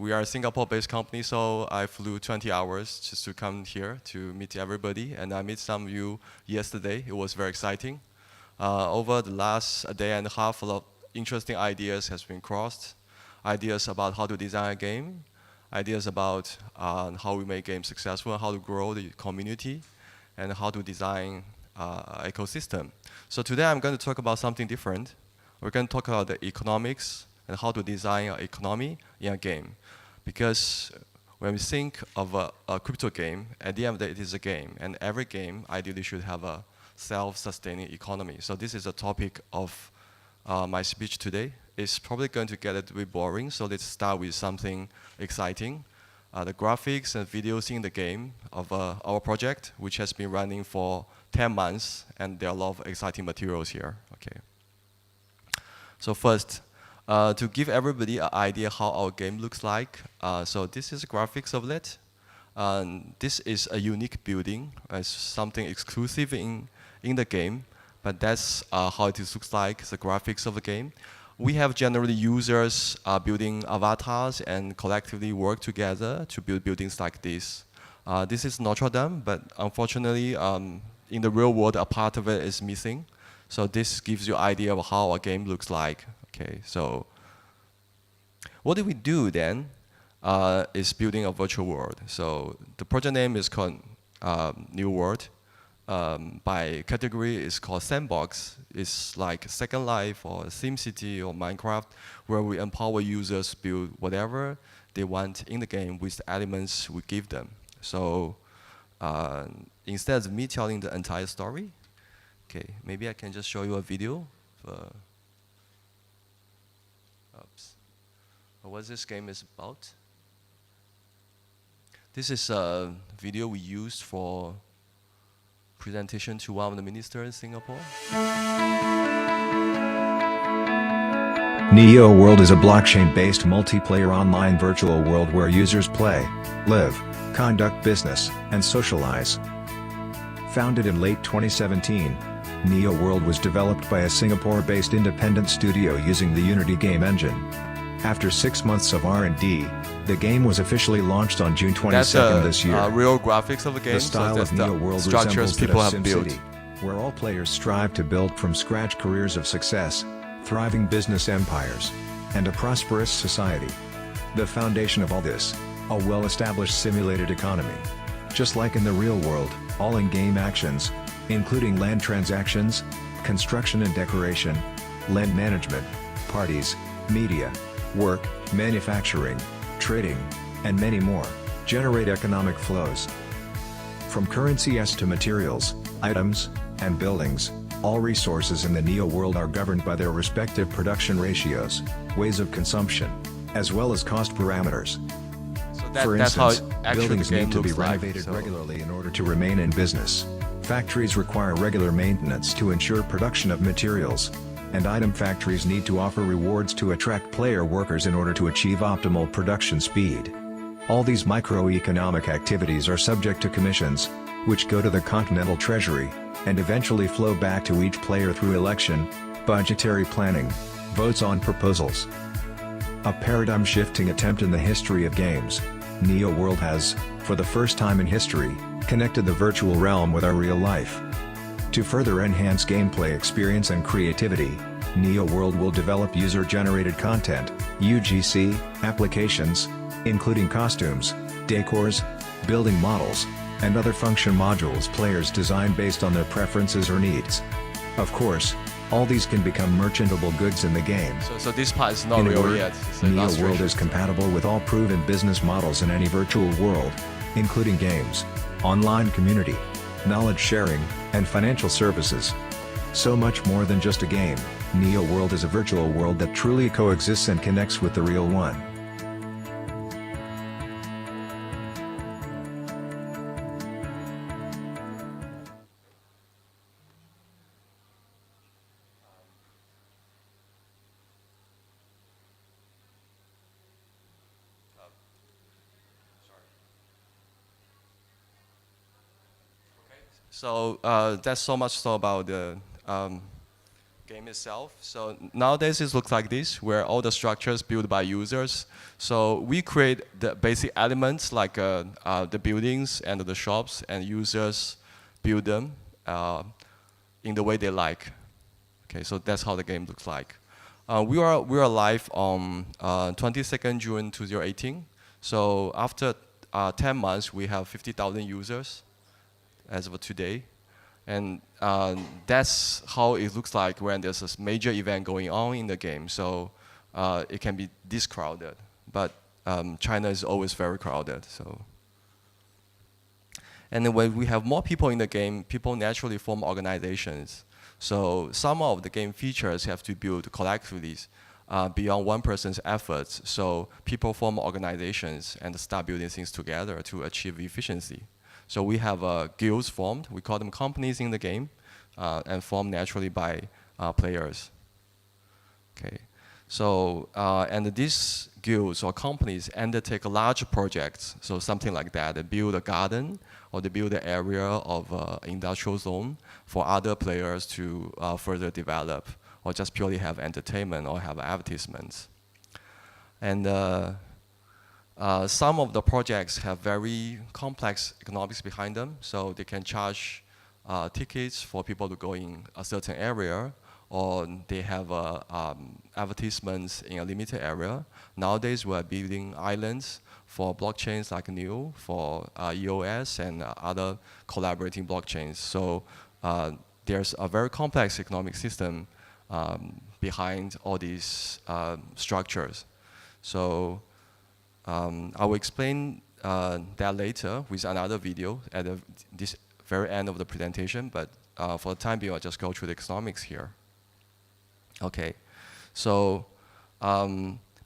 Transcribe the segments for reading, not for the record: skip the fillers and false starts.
We are a Singapore-based company, so I flew 20 hours just to come here to meet everybody. And I met some of you yesterday. It was very exciting. Over the last day and a half, a lot of interesting ideas has been crossed. Ideas about how to design a game, ideas about how we make games successful, how to grow the community, and how to design ecosystem. So today I'm going to talk about something different. We're going to talk about the economics and how to design an economy in a game. Because when we think of a crypto game, at the end of the day, it is a game. And every game ideally should have a self-sustaining economy. So this is the topic of my speech today. It's probably going to get a bit boring, so let's start with something exciting. The graphics and videos in the game of our project, which has been running for 10 months, and there are a lot of exciting materials here. Okay. So first, to give everybody an idea how our game looks like, so this is graphics of it. This is a unique building. It's something exclusive in the game, but that's how it looks like, the graphics of the game. We have generally users building avatars and collectively work together to build buildings like this. This is Notre Dame, but unfortunately, in the real world, a part of it is missing. So this gives you an idea of how a game looks like. Okay, so what do we do then? Is building a virtual world. So the project name is called NeoWorld. By category, it's called Sandbox. It's like Second Life or SimCity or Minecraft, where we empower users to build whatever they want in the game with the elements we give them. So instead of me telling the entire story, okay, maybe I can just show you a video. Oops. What this game is about. This is a video we used for presentation to one of the ministers in Singapore. NeoWorld is a blockchain-based multiplayer online virtual world where users play, live, conduct business, and socialize. Founded in late 2017, NeoWorld was developed by a Singapore-based independent studio using the Unity game engine. After 6 months of R&D, the game was officially launched on June 22nd this year. That's real graphics of the game. The style so of NeoWorld structures resembles people that have of built. SimCity, where all players strive to build from scratch careers of success, thriving business empires, and a prosperous society. The foundation of all this, a well-established simulated economy. Just like in the real world, all in-game actions, including land transactions, construction and decoration, land management, parties, media, work, manufacturing, trading, and many more, generate economic flows. From currencies to materials, items, and buildings, all resources in the NeoWorld are governed by their respective production ratios, ways of consumption, as well as cost parameters. So For that's instance, how buildings need to be looks like, renovated so. regularly in order to remain in business. Factories require regular maintenance to ensure production of materials, and item factories need to offer rewards to attract player workers in order to achieve optimal production speed. All these microeconomic activities are subject to commissions, which go to the continental treasury, and eventually flow back to each player through election, budgetary planning, votes on proposals. A paradigm-shifting attempt in the history of games, NeoWorld has, for the first time in history, connected the virtual realm with our real life. To further enhance gameplay experience and creativity, NeoWorld will develop user-generated content, UGC, applications, including costumes, decors, building models, and other function modules players design based on their preferences or needs. Of course, all these can become merchantable goods in the game. So this part is not In real order, yet. It's an NeoWorld illustration. is compatible with all proven business models in any virtual world, including games, online community, knowledge sharing, and financial services. So much more than just a game, NeoWorld is a virtual world that truly coexists and connects with the real one. So that's so much so about the game itself. So nowadays it looks like this, where all the structures built by users. So we create the basic elements like the buildings and the shops, and users build them in the way they like. Okay, so that's how the game looks like. We are live on 22nd June 2018. So after 10 months, we have 50,000 users as of today. And that's how it looks like when there's a major event going on in the game. So it can be this crowded, but China is always very crowded. So, and then when we have more people in the game, people naturally form organizations. So some of the game features have to build collectively beyond one person's efforts. So people form organizations and start building things together to achieve efficiency. So we have guilds formed. We call them companies in the game, and formed naturally by players. Okay. So and these guilds or companies undertake large projects. So something like that. They build a garden, or they build an area of industrial zone for other players to further develop, or just purely have entertainment or have advertisements. And some of the projects have very complex economics behind them, so they can charge tickets for people to go in a certain area, or they have advertisements in a limited area. Nowadays, we're building islands for blockchains like Neo, for EOS, and other collaborating blockchains. So there's a very complex economic system behind all these structures. So I will explain that later with another video at this very end of the presentation, but for the time being, I'll just go through the economics here. Okay, so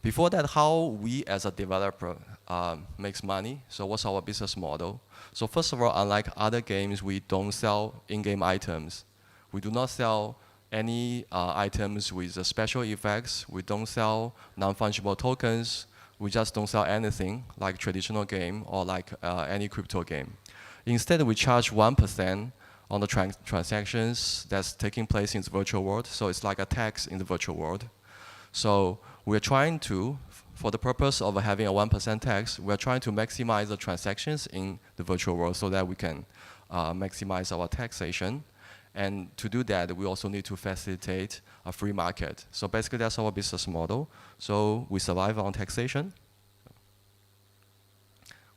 before that, how we as a developer makes money. So what's our business model? So first of all, unlike other games, we don't sell in-game items. We do not sell any items with special effects. We don't sell non-fungible tokens. We just don't sell anything like traditional game or like any crypto game. Instead, we charge 1% on the transactions that's taking place in the virtual world. So it's like a tax in the virtual world. So we're trying to, for the purpose of having a 1% tax, we're trying to maximize the transactions in the virtual world so that we can maximize our taxation. And to do that, we also need to facilitate a free market. So basically, that's our business model. So we survive on taxation,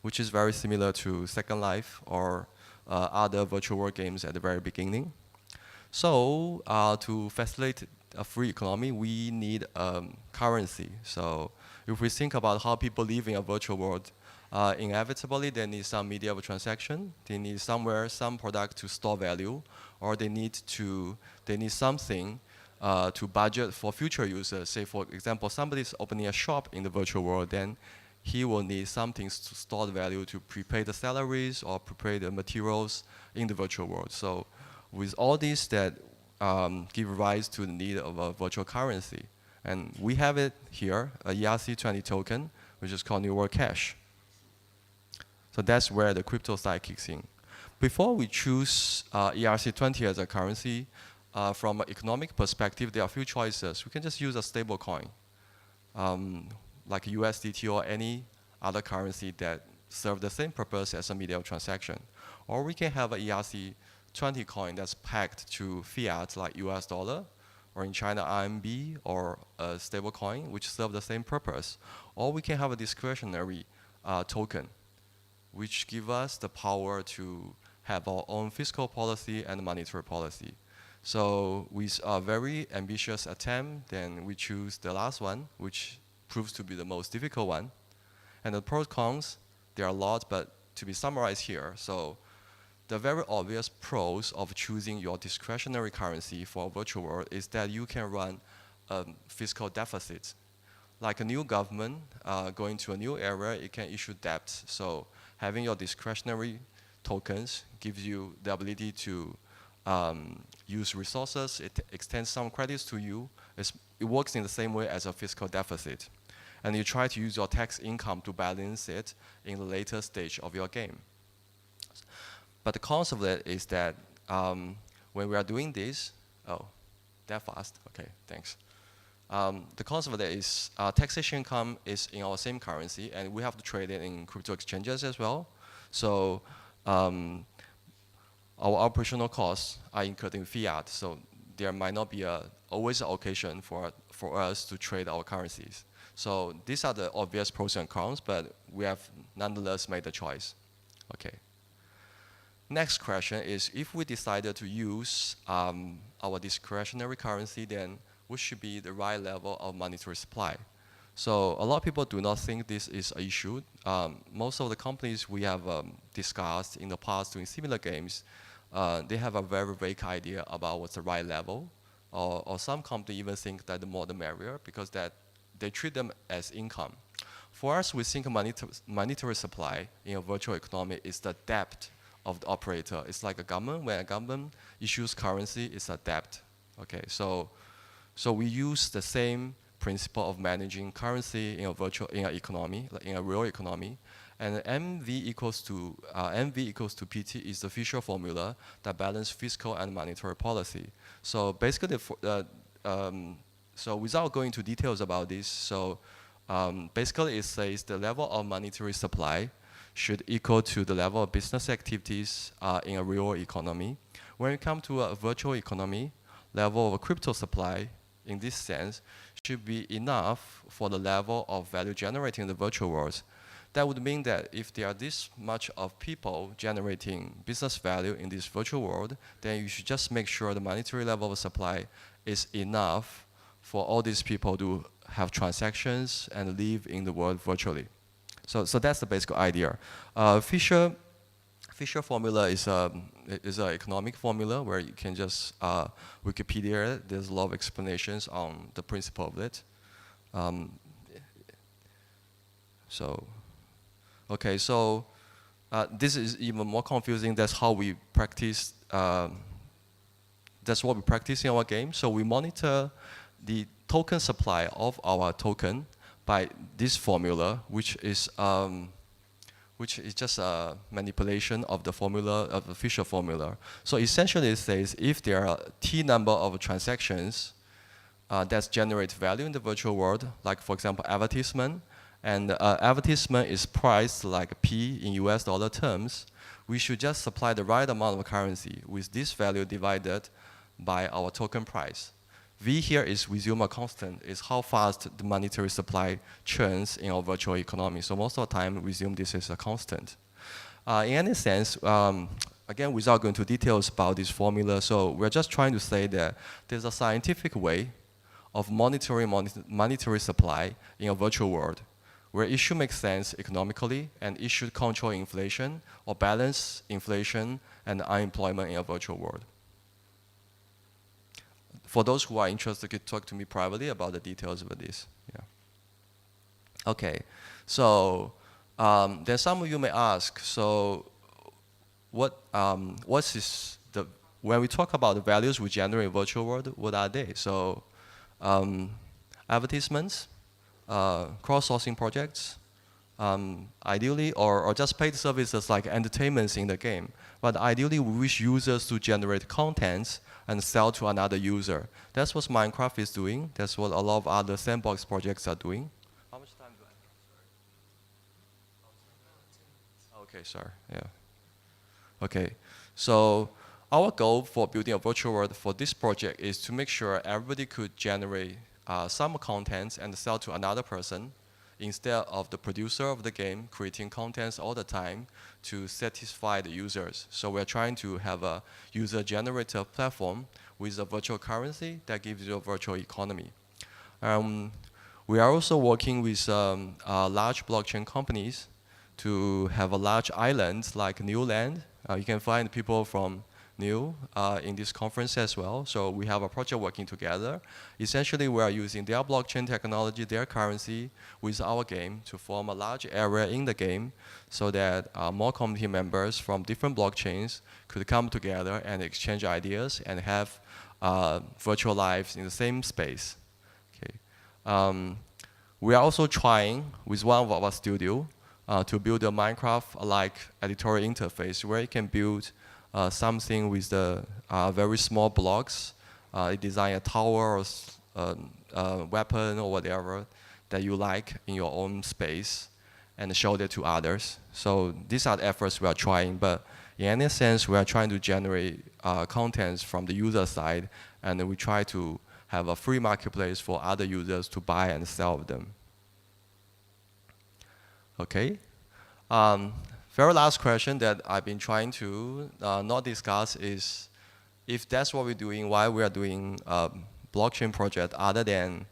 which is very similar to Second Life or other virtual world games at the very beginning. So to facilitate a free economy, we need currency. So if we think about how people live in a virtual world, inevitably they need some media of transaction. They need somewhere, some product to store value, or they need something to budget for future users. Say, for example, somebody's opening a shop in the virtual world, then he will need something to store the value to prepay the salaries or prepay the materials in the virtual world. So with all these that give rise to the need of a virtual currency. And we have it here, a ERC20 token, which is called NeoWorld Cash. So that's where the crypto side kicks in. Before we choose ERC20 as a currency, from an economic perspective, there are a few choices. We can just use a stable coin, like USDT or any other currency that serve the same purpose as a medium of transaction. Or we can have an ERC20 coin that's pegged to fiat, like US dollar, or in China, RMB, or a stable coin, which serve the same purpose. Or we can have a discretionary token, which give us the power to have our own fiscal policy and monetary policy. So with a very ambitious attempt, then we choose the last one, which proves to be the most difficult one. And the pros cons, there are a lot, but to be summarized here. So the very obvious pros of choosing your discretionary currency for a virtual world is that you can run a fiscal deficit. Like a new government going to a new era, it can issue debt. So having your discretionary tokens gives you the ability to use resources. It extends some credits to you. It works in the same way as a fiscal deficit. And you try to use your tax income to balance it in the later stage of your game. But the cons of that is that when we are doing this, that fast? Okay, thanks. The concept of that is taxation income is in our same currency, and we have to trade it in crypto exchanges as well. So our operational costs are incurred in fiat, so there might not be always an occasion for us to trade our currencies. So these are the obvious pros and cons, but we have nonetheless made the choice. Okay. Next question is, if we decided to use our discretionary currency, then what should be the right level of monetary supply? So a lot of people do not think this is an issue. Most of the companies we have discussed in the past doing similar games, they have a very vague idea about what's the right level. Or some companies even think that the more the merrier, because that they treat them as income. For us, we think monetary supply in a virtual economy is the debt of the operator. It's like a government. When a government issues currency, it's a debt. Okay, so we use the same principle of managing currency in an economy, like in a real economy. And MV equals to PT is the official formula that balances fiscal and monetary policy. So basically, so without going into details about this, so basically it says the level of monetary supply should equal to the level of business activities in a real economy. When we come to a virtual economy, level of crypto supply, in this sense, should be enough for the level of value generating in the virtual world. That would mean that if there are this much of people generating business value in this virtual world, then you should just make sure the monetary level of supply is enough for all these people to have transactions and live in the world virtually. So that's the basic idea. Fisher formula is an economic formula where you can just Wikipedia it. There's a lot of explanations on the principle of it. Okay, so this is even more confusing. That's how we practice. That's what we practice in our game. So we monitor the token supply of our token by this formula, which is just a manipulation of the formula, of the official formula. So essentially it says if there are T number of transactions that generate value in the virtual world, like for example advertisement, and advertisement is priced like P in US dollar terms, we should just supply the right amount of currency with this value divided by our token price. V here is we assume a constant, is how fast the monetary supply churns in our virtual economy. So most of the time, we assume this is a constant. In any sense, again, without going into details about this formula, so we're just trying to say that there's a scientific way of monitoring monetary supply in a virtual world, where it should make sense economically, and it should control inflation or balance inflation and unemployment in a virtual world. For those who are interested, you can talk to me privately about the details of this. Yeah. Okay, so then some of you may ask, so when we talk about the values we generate in virtual world, what are they? So advertisements, cross-sourcing projects, ideally, or just paid services like entertainments in the game. But ideally, we wish users to generate contents and sell to another user. That's what Minecraft is doing. That's what a lot of other sandbox projects are doing. How much time do I have? Okay, sorry, yeah. Okay, so our goal for building a virtual world for this project is to make sure everybody could generate some contents and sell to another person, instead of the producer of the game creating contents all the time to satisfy the users. So we're trying to have a user-generated platform with a virtual currency that gives you a virtual economy. We are also working with large blockchain companies to have a large island like NeoWorld. You can find people from Neo in this conference as well. So we have a project working together. Essentially, we are using their blockchain technology, their currency, with our game to form a large area in the game so that more community members from different blockchains could come together and exchange ideas and have virtual lives in the same space. Okay. We are also trying with one of our studio to build a Minecraft-like editorial interface where you can build something with the very small blocks design a tower or weapon or whatever that you like in your own space and show that to others. So these are the efforts we are trying, but in any sense, we are trying to generate contents from the user side, and we try to have a free marketplace for other users to buy and sell them. Okay. Very last question that I've been trying to not discuss is, if that's what we're doing, why we are doing a blockchain project other than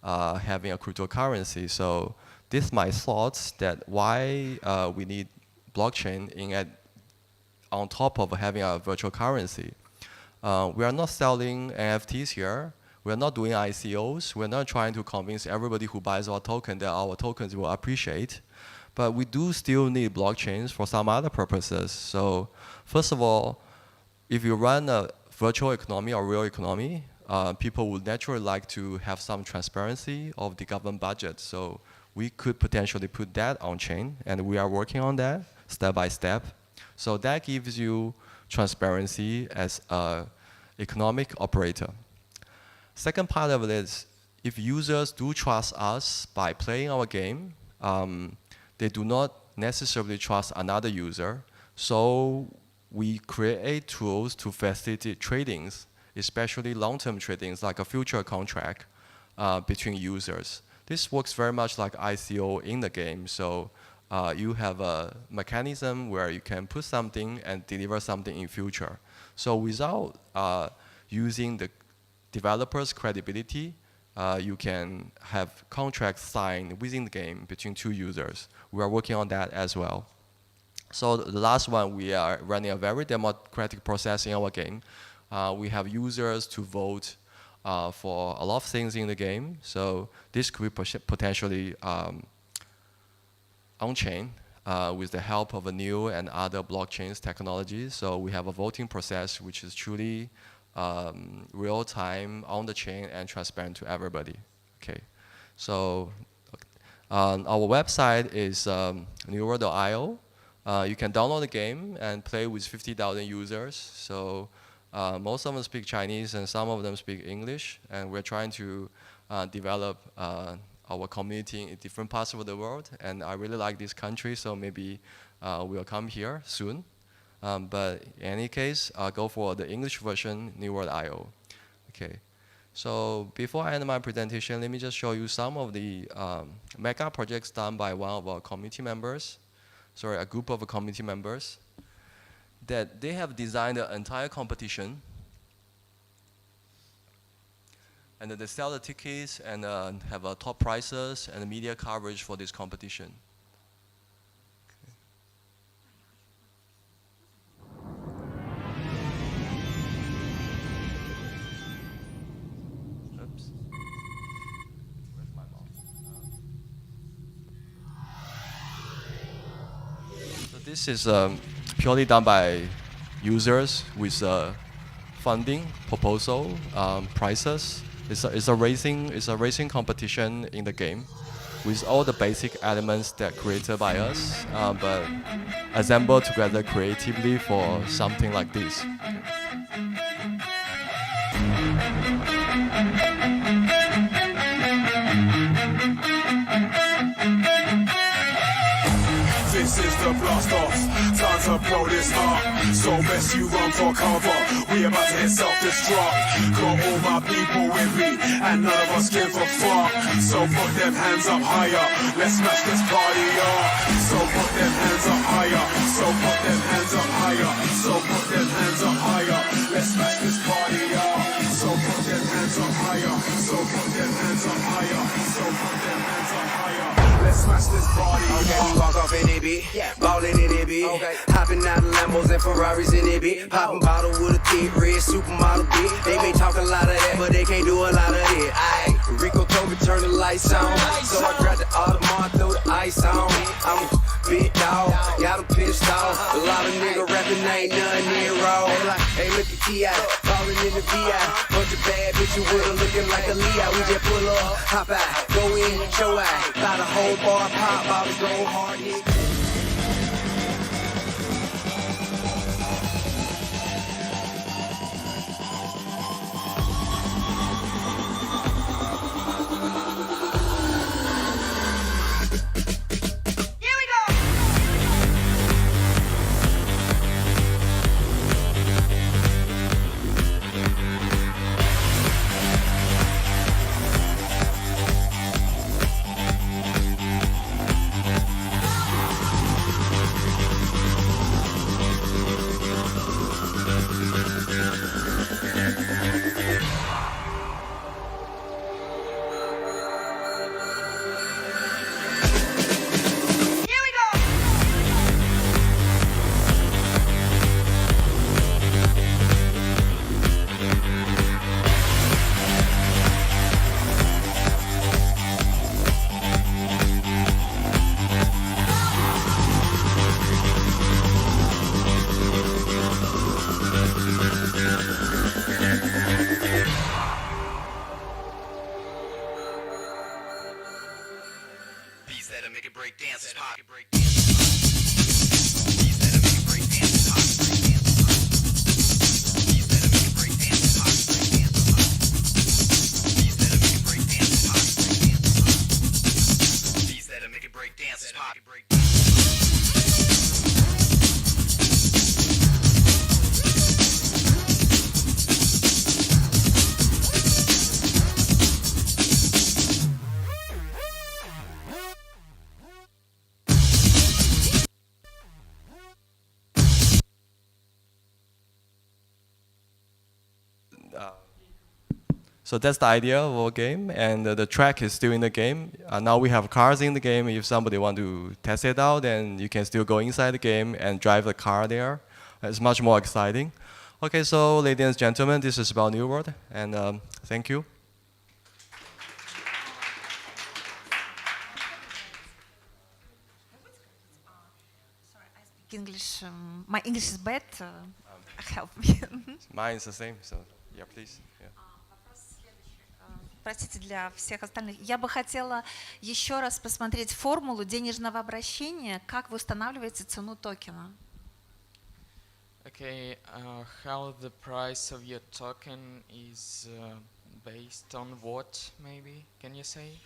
having a cryptocurrency. So this is my thoughts that why we need blockchain on top of having a virtual currency. We are not selling NFTs here. We are not doing ICOs. We're not trying to convince everybody who buys our token that our tokens will appreciate. But we do still need blockchains for some other purposes. So first of all, if you run a virtual economy or real economy, people would naturally like to have some transparency of the government budget. So we could potentially put that on chain, and we are working on that step by step. So that gives you transparency as an economic operator. Second part of it is, if users do trust us by playing our game, they do not necessarily trust another user. So we create tools to facilitate tradings, especially long-term tradings like a future contract between users. This works very much like ICO in the game. So you have a mechanism where you can put something and deliver something in future. So without using the developer's credibility, you can have contracts signed within the game between two users. We are working on that as well. So the last one, we are running a very democratic process in our game. We have users to vote for a lot of things in the game. So this could be potentially on-chain with the help of a new and other blockchains technologies. So we have a voting process which is truly real-time, on the chain, and transparent to everybody. Okay, so our website is NeoWorld.io. You can download the game and play with 50,000 users. So most of them speak Chinese and some of them speak English. And we're trying to develop our community in different parts of the world. And I really like this country, so maybe we'll come here soon. But in any case, go for the English version, NeoWorld.io. Okay. So before I end my presentation, let me just show you some of the mega projects done by one of our community members. Sorry, a group of community members, that they have designed an entire competition, and they sell the tickets and have top prices and media coverage for this competition. Okay. Oops. Where's my mouse? So this is purely done by users with funding, proposal, prices. It's a racing competition in the game with all the basic elements that created by us, but assembled together creatively for something like this. This is the blast off, time to blow this up. So best you run for cover, we about to hit self-destruct. Got all my people with me, and none of us give a fuck. So put them hands up higher, let's smash this party up. So put them hands up higher, so put them hands up higher. So put them hands up higher, let's smash this party up. So put them hands up higher, so put them hands up higher. So put them hands up higher. Let's smash this party. Okay, we walk off in it, bitch. Ballin' in it, bitch. Okay. Hopping out of Lambos and Ferraris in it, bitch. Popping bottle with a thick red supermodel, bitch. They may talk a lot of that, but they can't do a lot of it. Aight, Rico told me turn the lights on, so I grabbed the Audemars, threw the ice on. I'm a big dog, got him pissed off. A lot of nigga rapping, ain't nothing near raw. Hey, look at T.I. Ballin' in the V.I. Bunch of bad bitches with her looking like a Leo. We just pull up, hop out, go in, show out. Got a whole bar, pop bottles, go hard, nigga. make it break dance pop. Beats that'll make it break dance pop. Beats that'll make it break dance pop. Beats that'll make it break dance pop. Beats that'll make it break dance pop. So that's the idea of our game, and the track is still in the game. Now we have cars in the game. If somebody want to test it out, then you can still go inside the game and drive the car there. It's much more exciting. Okay, so ladies and gentlemen, this is about NeoWorld, and thank you. Sorry, I speak English. My English is bad. Help me. Mine is the same, so yeah, please. Yeah. Вопрос следующий. Простите, для всех остальных. Я бы хотела еще раз посмотреть формулу денежного обращения, как вы устанавливаете цену токена. Okay, how the price of your token is based on what, maybe? Can you say?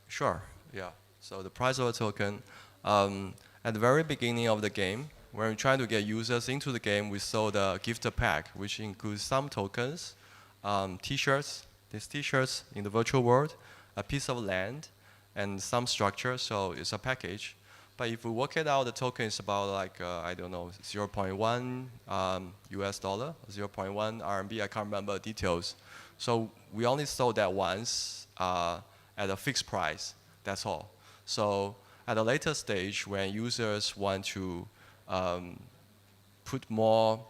Sure, yeah. So the price of a token, at the very beginning of the game, when we're trying to get users into the game, we sold a gift pack, which includes some tokens, T-shirts, these T-shirts in the virtual world, a piece of land, and some structure, so it's a package. But if we work it out, the token is about like, I don't know, 0.1 US dollar, 0.1 RMB, I can't remember the details. So we only sold that once at a fixed price, that's all. So at a later stage, when users want to put more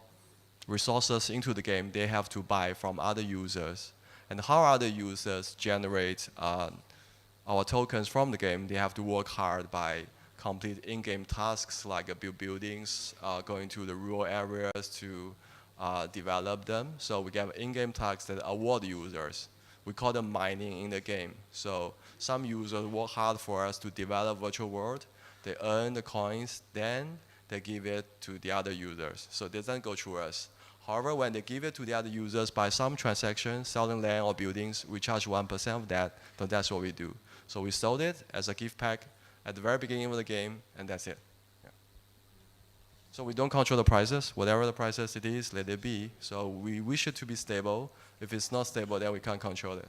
resources into the game, they have to buy from other users. And how other users generate our tokens from the game, they have to work hard by complete in-game tasks like build buildings, going to the rural areas to develop them. So we get in-game tasks that award users. We call them mining in the game. So some users work hard for us to develop virtual world. They earn the coins, then they give it to the other users. So it doesn't go through us. However, when they give it to the other users by some transaction, selling land or buildings, we charge 1% of that, so that's what we do. So we sold it as a gift pack at the very beginning of the game, and that's it. Yeah. So we don't control the prices. Whatever the prices it is, let it be. So we wish it to be stable. If it's not stable, then we can't control it.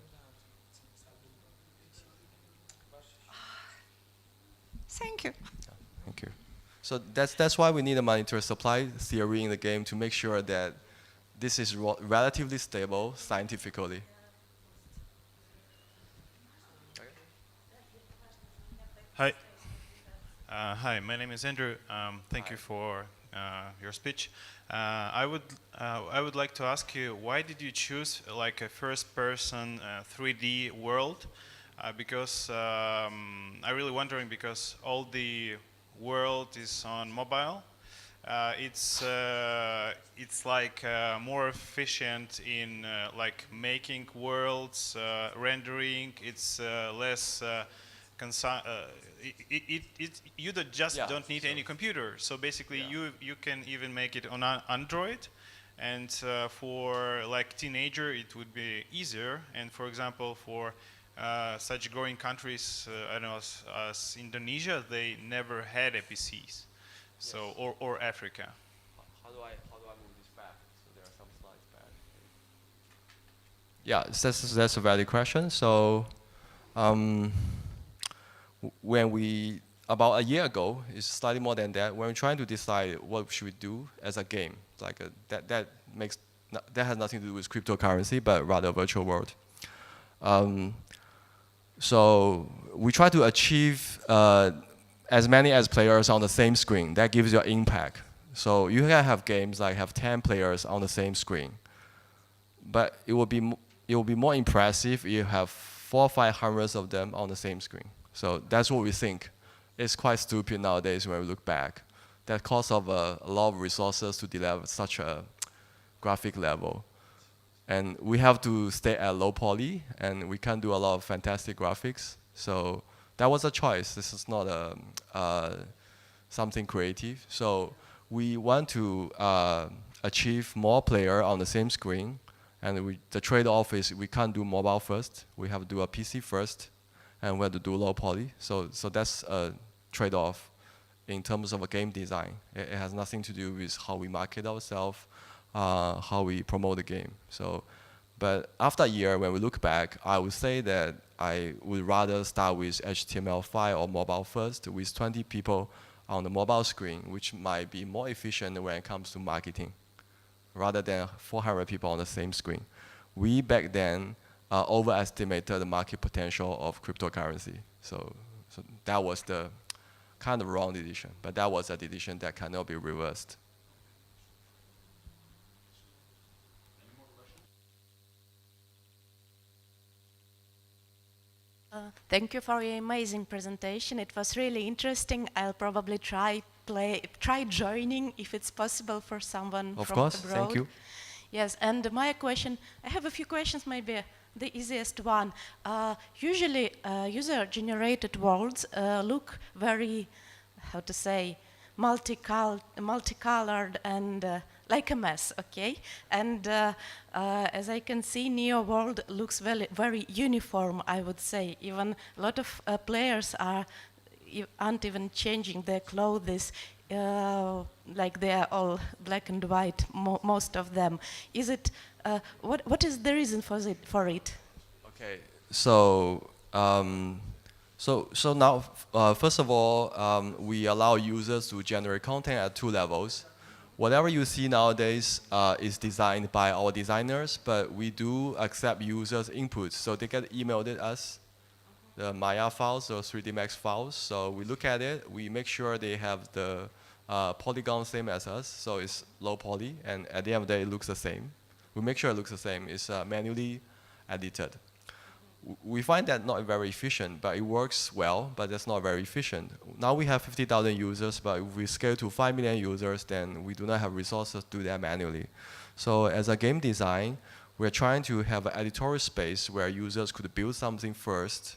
Thank you. Thank you. So that's why we need a monetary supply theory in the game to make sure that this is relatively stable scientifically. Hi. Hi, my name is Andrew. Thank you for your speech. I would like to ask you, why did you choose like a first-person 3D world? Because I'm really wondering, because all the world is on mobile. It's like more efficient in like making worlds, rendering. It's less. You don't need any computer. So basically, you can even make it on Android, and for like teenager, it would be easier. And for example, for such growing countries, I don't know, as Indonesia, they never had PCs, so or Africa. How do I move this back? So there are some slides back. Yeah, that's a valid question. So when we about a year ago, it's slightly more than that. When we're trying to decide what should we do as a game, like that has nothing to do with cryptocurrency, but rather virtual world. So we try to achieve as many as players on the same screen. That gives you an impact. So you can have games like have 10 players on the same screen, but it will be more impressive if you have 400 or 500 of them on the same screen. So that's what we think. It's quite stupid nowadays when we look back. That cost of a lot of resources to develop such a graphic level. And we have to stay at low poly, and we can't do a lot of fantastic graphics. So that was a choice. This is not something creative. So we want to achieve more player on the same screen, and the trade-off is we can't do mobile first. We have to do a PC first, and we have to do low poly. So that's a trade-off in terms of a game design. It has nothing to do with how we market ourselves, how we promote the game. So, but after a year, when we look back, I would say that I would rather start with HTML5 or mobile first with 20 people on the mobile screen, which might be more efficient when it comes to marketing, rather than 400 people on the same screen. We back then overestimated the market potential of cryptocurrency. So that was the kind of wrong decision, but that was a decision that cannot be reversed. Thank you for your amazing presentation. It was really interesting. I'll probably try joining if it's possible for someone Of from course, abroad. thank you. Yes, and my question, I have a few questions, maybe the easiest one. Usually user-generated worlds look very, how to say, multicolored and like a mess, okay? And as I can see, NeoWorld looks very uniform, I would say. Even a lot of players aren't even changing their clothes, like they are all black and white, most of them. Is it, what is the reason for it? Okay, so now, first of all, we allow users to generate content at 2 levels. Whatever you see nowadays is designed by our designers, but we do accept users' inputs. So they get emailed us, the Maya files or 3D Max files. So we look at it, we make sure they have the polygon same as us, so it's low poly, and at the end of the day, it looks the same. We make sure it looks the same. It's manually edited. We find that not very efficient, but it works well, but that's not very efficient. Now we have 50,000 users, but if we scale to 5 million users, then we do not have resources to do that manually. So as a game design, we're trying to have an editorial space where users could build something first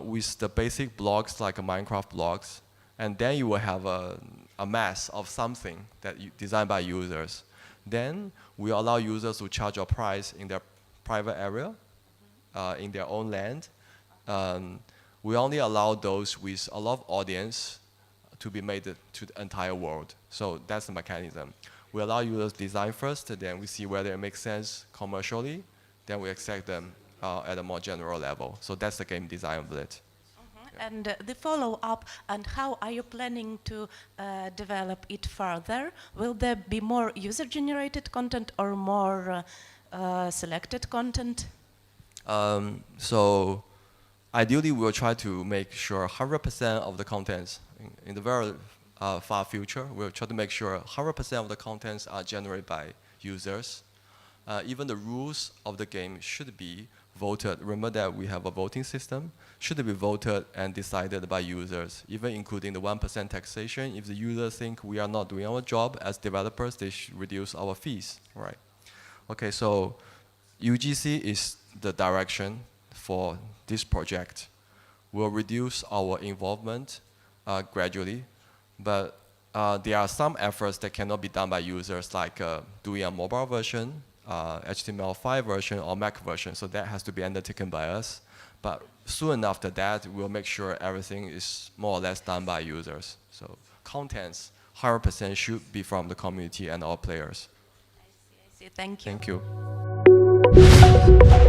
with the basic blocks like Minecraft blocks, and then you will have a mass of something that designed by users. Then we allow users to charge a price in their private area, in their own land. We only allow those with a lot of audience to be made to the entire world. So that's the mechanism. We allow users design first, then we see whether it makes sense commercially, then we accept them at a more general level. So that's the game design of it. And the follow-up, and how are you planning to develop it further? Will there be more user-generated content or more selected content? So ideally, we'll try to make sure 100% of the contents, in the very far future, we'll try to make sure 100% of the contents are generated by users. Even the rules of the game should be voted. Remember that we have a voting system. Should be voted and decided by users, even including the 1% taxation. If the users think we are not doing our job as developers, they should reduce our fees, right? Okay, so UGC is the direction for this project. We'll reduce our involvement gradually, but there are some efforts that cannot be done by users, like doing a mobile version, HTML5 version, or Mac version, so that has to be undertaken by us. But soon after that, we'll make sure everything is more or less done by users. So contents, 100% should be from the community and our players. I see. Thank you. Thank you.